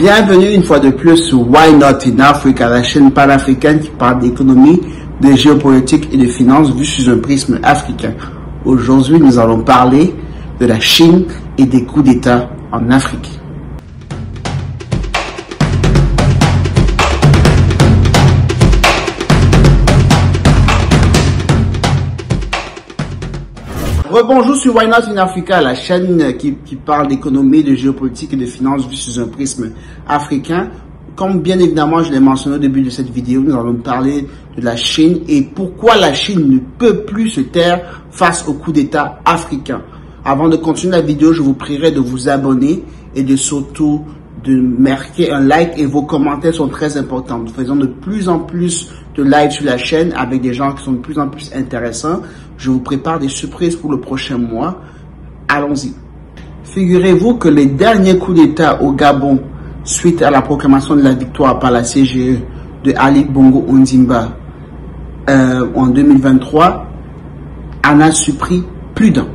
Bienvenue une fois de plus sur Why Not in Africa, la chaîne panafricaine qui parle d'économie, de géopolitique et de finances vue sous un prisme africain. Aujourd'hui, nous allons parler de la Chine et des coups d'État en Afrique. Rebonjour sur Why Not in Africa, la chaîne qui parle d'économie, de géopolitique et de finances vue sous un prisme africain. Comme bien évidemment je l'ai mentionné au début de cette vidéo, nous allons parler de la Chine et pourquoi la Chine ne peut plus se taire face au coup d'État africain. Avant de continuer la vidéo, je vous prierai de vous abonner et de surtout de marquer un like, et vos commentaires sont très importants. Nous faisons de plus en plus de live sur la chaîne avec des gens qui sont de plus en plus intéressants. Je vous prépare des surprises pour le prochain mois. Allons-y. Figurez-vous que les derniers coups d'État au Gabon, suite à la proclamation de la victoire par la CGE de Ali Bongo Ondimba en 2023, en a surpris plus d'un.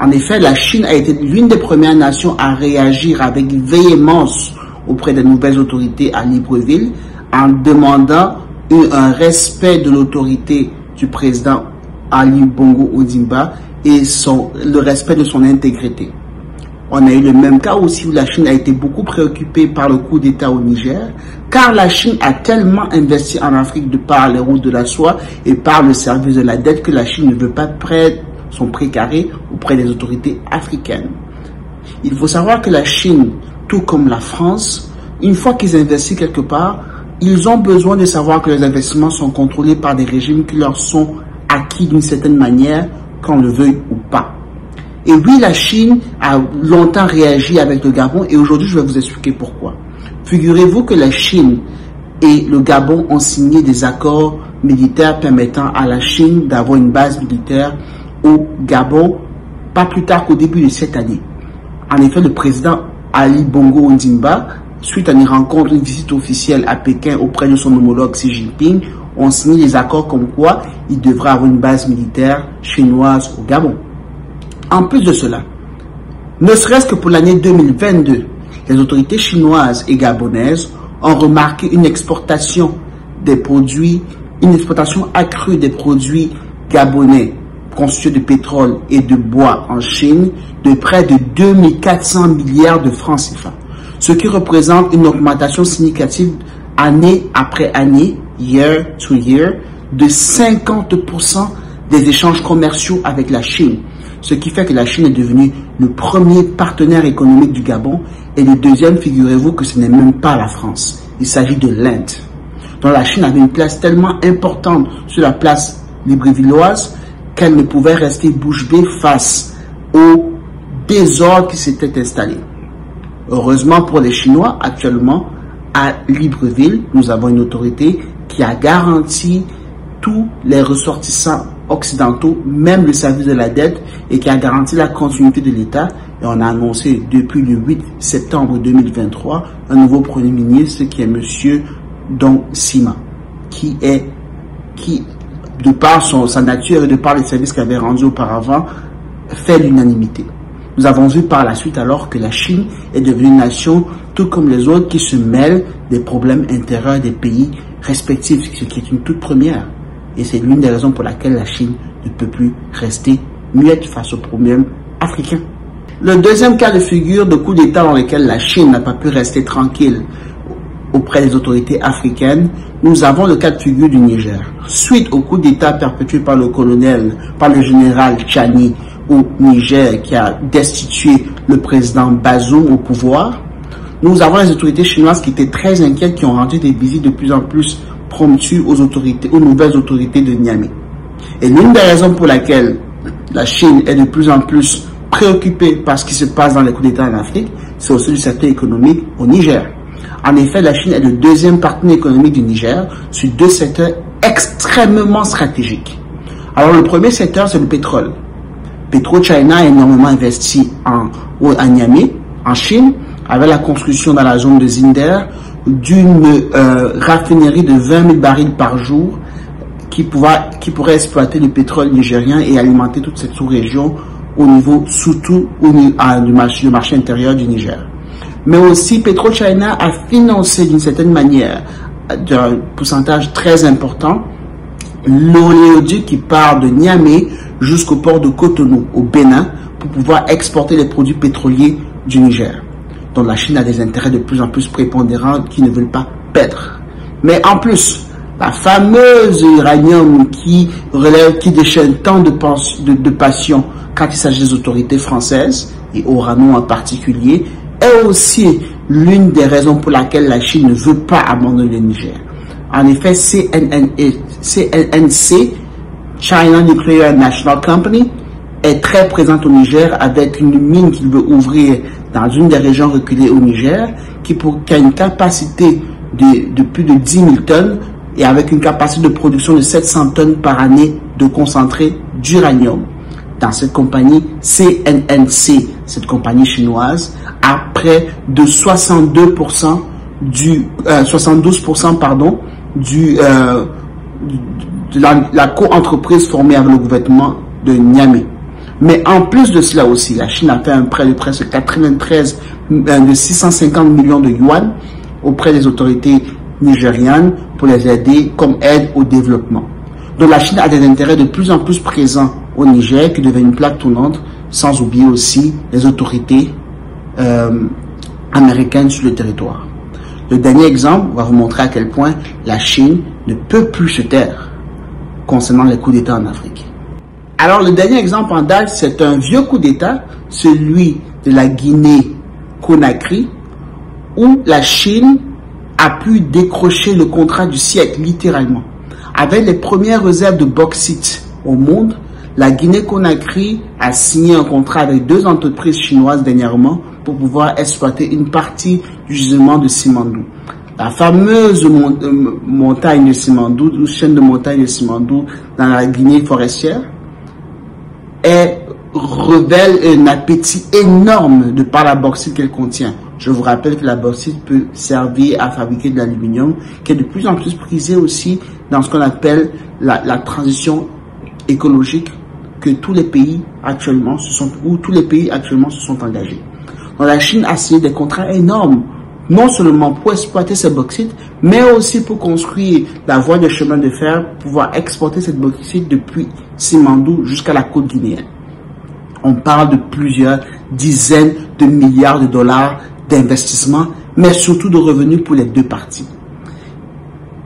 En effet, la Chine a été l'une des premières nations à réagir avec véhémence auprès des nouvelles autorités à Libreville en demandant un respect de l'autorité du président Ali Bongo Ondimba et le respect de son intégrité. On a eu le même cas aussi où la Chine a été beaucoup préoccupée par le coup d'État au Niger, car la Chine a tellement investi en Afrique de par les routes de la soie et par le service de la dette que la Chine ne veut pas prêter son précaré auprès des autorités africaines. Il faut savoir que la Chine, tout comme la France, une fois qu'ils investissent quelque part, ils ont besoin de savoir que les investissements sont contrôlés par des régimes qui leur sont acquis d'une certaine manière, qu'on le veuille ou pas. Et oui, la Chine a longtemps réagi avec le Gabon et aujourd'hui, je vais vous expliquer pourquoi. Figurez-vous que la Chine et le Gabon ont signé des accords militaires permettant à la Chine d'avoir une base militaire au Gabon, pas plus tard qu'au début de cette année. En effet, le président Ali Bongo Ondimba, suite à une rencontre, une visite officielle à Pékin auprès de son homologue Xi Jinping, ont signé des accords comme quoi il devrait avoir une base militaire chinoise au Gabon. En plus de cela, ne serait-ce que pour l'année 2022, les autorités chinoises et gabonaises ont remarqué une exportation accrue des produits gabonais constitués de pétrole et de bois en Chine de près de 2400 milliards de francs CFA, ce qui représente une augmentation significative année après année, year to year, de 50% des échanges commerciaux avec la Chine, ce qui fait que la Chine est devenue le premier partenaire économique du Gabon et le deuxième, figurez-vous que ce n'est même pas la France, il s'agit de l'Inde. Donc la Chine avait une place tellement importante sur la place librevilloise qu'elle ne pouvait rester bouche bée face au désordre qui s'était installé. Heureusement pour les Chinois, actuellement, à Libreville, nous avons une autorité qui a garanti tous les ressortissants occidentaux, même le service de la dette, et qui a garanti la continuité de l'État. Et on a annoncé depuis le 8 septembre 2023 un nouveau Premier ministre qui est M. Dong Sima, qui de par sa nature et de par les services qu'il avait rendus auparavant, fait l'unanimité. Nous avons vu par la suite alors que la Chine est devenue une nation, tout comme les autres, qui se mêlent des problèmes intérieurs des pays respectifs, ce qui est une toute première. Et c'est l'une des raisons pour laquelle la Chine ne peut plus rester muette face aux problèmes africains. Le deuxième cas de figure de coup d'État dans lequel la Chine n'a pas pu rester tranquille auprès des autorités africaines, nous avons le cas de figure du Niger. Suite au coup d'État perpétué par le général Tchani au Niger, qui a destitué le président Bazoum au pouvoir, nous avons les autorités chinoises qui étaient très inquiètes, qui ont rendu des visites de plus en plus promptues aux nouvelles autorités de Niamey. Et l'une des raisons pour laquelle la Chine est de plus en plus préoccupée par ce qui se passe dans les coups d'État en Afrique, c'est aussi le secteur économique au Niger. En effet, la Chine est le deuxième partenaire économique du Niger sur deux secteurs extrêmement stratégiques. Alors, le premier secteur, c'est le pétrole. PetroChina a énormément investi à Niamey, en Chine, avec la construction dans la zone de Zinder d'une raffinerie de 20 000 barils par jour qui pourrait exploiter le pétrole nigérien et alimenter toute cette sous-région au niveau, surtout du marché intérieur du Niger. Mais aussi, PetroChina a financé d'une certaine manière, d'un pourcentage très important, l'oléoduc qui part de Niamey jusqu'au port de Cotonou, au Bénin, pour pouvoir exporter les produits pétroliers du Niger. Donc la Chine a des intérêts de plus en plus prépondérants qui ne veulent pas perdre. Mais en plus, la fameuse uranium qui déchaîne tant de passion quand il s'agit des autorités françaises, et Orano en particulier, est aussi l'une des raisons pour laquelle la Chine ne veut pas abandonner le Niger. En effet, CNNC, China Nuclear National Company, est très présente au Niger avec une mine qu'il veut ouvrir dans une des régions reculées au Niger, qui a une capacité de plus de 10 000 tonnes et avec une capacité de production de 700 tonnes par année de concentré d'uranium. Dans cette compagnie CNNC, cette compagnie chinoise, a près de 72% de la co-entreprise formée avec le gouvernement de Niamey. Mais en plus de cela aussi, la Chine a fait un prêt de presque 650 millions de yuan auprès des autorités nigérianes pour les aider comme aide au développement. Donc la Chine a des intérêts de plus en plus présents au Niger qui devient une plaque tournante, sans oublier aussi les autorités américaines sur le territoire. Le dernier exemple va vous montrer à quel point la Chine ne peut plus se taire concernant les coups d'État en Afrique. Alors le dernier exemple en date, c'est un vieux coup d'État, celui de la Guinée-Conakry, où la Chine a pu décrocher le contrat du siècle, littéralement. Avec les premières réserves de bauxite au monde, la Guinée-Conakry a signé un contrat avec 2 entreprises chinoises dernièrement pour pouvoir exploiter une partie du gisement de Simandou. La fameuse montagne de Simandou, ou chaîne de montagnes de Simandou dans la Guinée forestière, révèle un appétit énorme de par la bauxite qu'elle contient. Je vous rappelle que la bauxite peut servir à fabriquer de l'aluminium, qui est de plus en plus prisé aussi dans ce qu'on appelle la transition écologique que tous les pays actuellement se sont engagés. Donc la Chine a signé des contrats énormes, non seulement pour exploiter cette bauxite, mais aussi pour construire la voie de chemin de fer, pour pouvoir exporter cette bauxite depuis Simandou jusqu'à la côte guinéenne. On parle de plusieurs dizaines de milliards de dollars d'investissement, mais surtout de revenus pour les deux parties.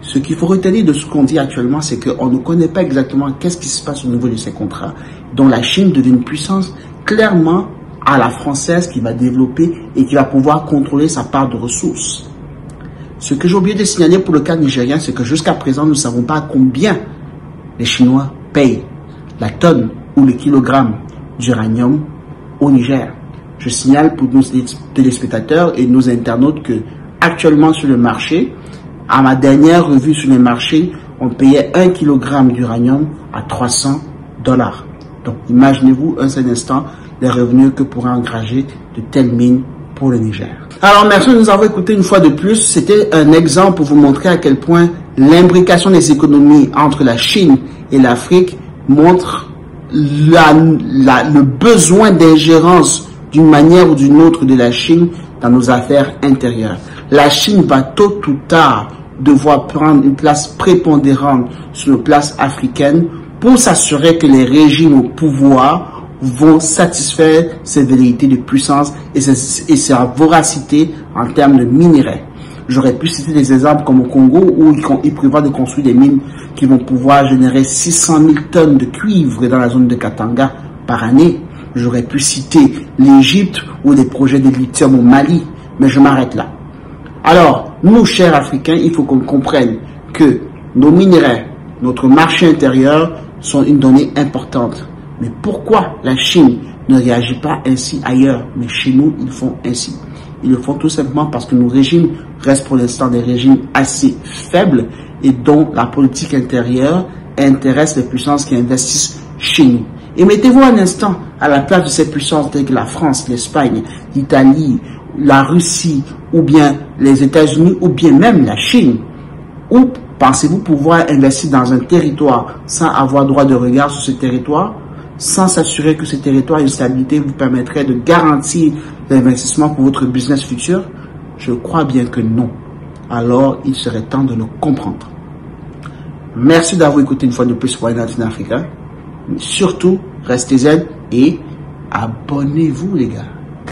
Ce qu'il faut retenir de ce qu'on dit actuellement, c'est qu'on ne connaît pas exactement qu'est-ce qui se passe au niveau de ces contrats, dont la Chine devient une puissance clairement à la française qui va développer et qui va pouvoir contrôler sa part de ressources. Ce que j'ai oublié de signaler pour le cas nigérien, c'est que jusqu'à présent, nous ne savons pas combien les Chinois payent la tonne ou le kilogramme d'uranium au Niger. Je signale pour nos téléspectateurs et nos internautes que actuellement sur le marché, à ma dernière revue sur les marchés, on payait 1 kg d'uranium à $300. Donc imaginez-vous un seul instant les revenus que pourraient engager de telles mines pour le Niger. Alors merci de nous avoir écouté une fois de plus. C'était un exemple pour vous montrer à quel point l'imbrication des économies entre la Chine et l'Afrique montre le besoin d'ingérence d'une manière ou d'une autre de la Chine dans nos affaires intérieures. La Chine va tôt ou tard devoir prendre une place prépondérante sur nos places africaines pour s'assurer que les régimes au pouvoir vont satisfaire ses velléités de puissance et sa voracité en termes de minerais. J'aurais pu citer des exemples comme au Congo où ils prévoient de construire des mines qui vont pouvoir générer 600 000 tonnes de cuivre dans la zone de Katanga par année. J'aurais pu citer l'Égypte ou des projets de lithium au Mali, mais je m'arrête là. Alors, nous, chers Africains, il faut qu'on comprenne que nos minerais, notre marché intérieur sont une donnée importante. Mais pourquoi la Chine ne réagit pas ainsi ailleurs, mais chez nous, ils font ainsi? Ils le font tout simplement parce que nos régimes restent pour l'instant des régimes assez faibles et dont la politique intérieure intéresse les puissances qui investissent chez nous. Et mettez-vous un instant à la place de ces puissances telles que la France, l'Espagne, l'Italie, la Russie, ou bien les États-Unis, ou bien même la Chine. Où pensez-vous pouvoir investir dans un territoire sans avoir droit de regard sur ce territoire, sans s'assurer que ce territoire et une stabilité vous permettrait de garantir d'investissement pour votre business futur? Je crois bien que non. Alors, il serait temps de le comprendre. Merci d'avoir écouté une fois de plus Why Not in Africa. Surtout, restez zen et abonnez-vous les gars.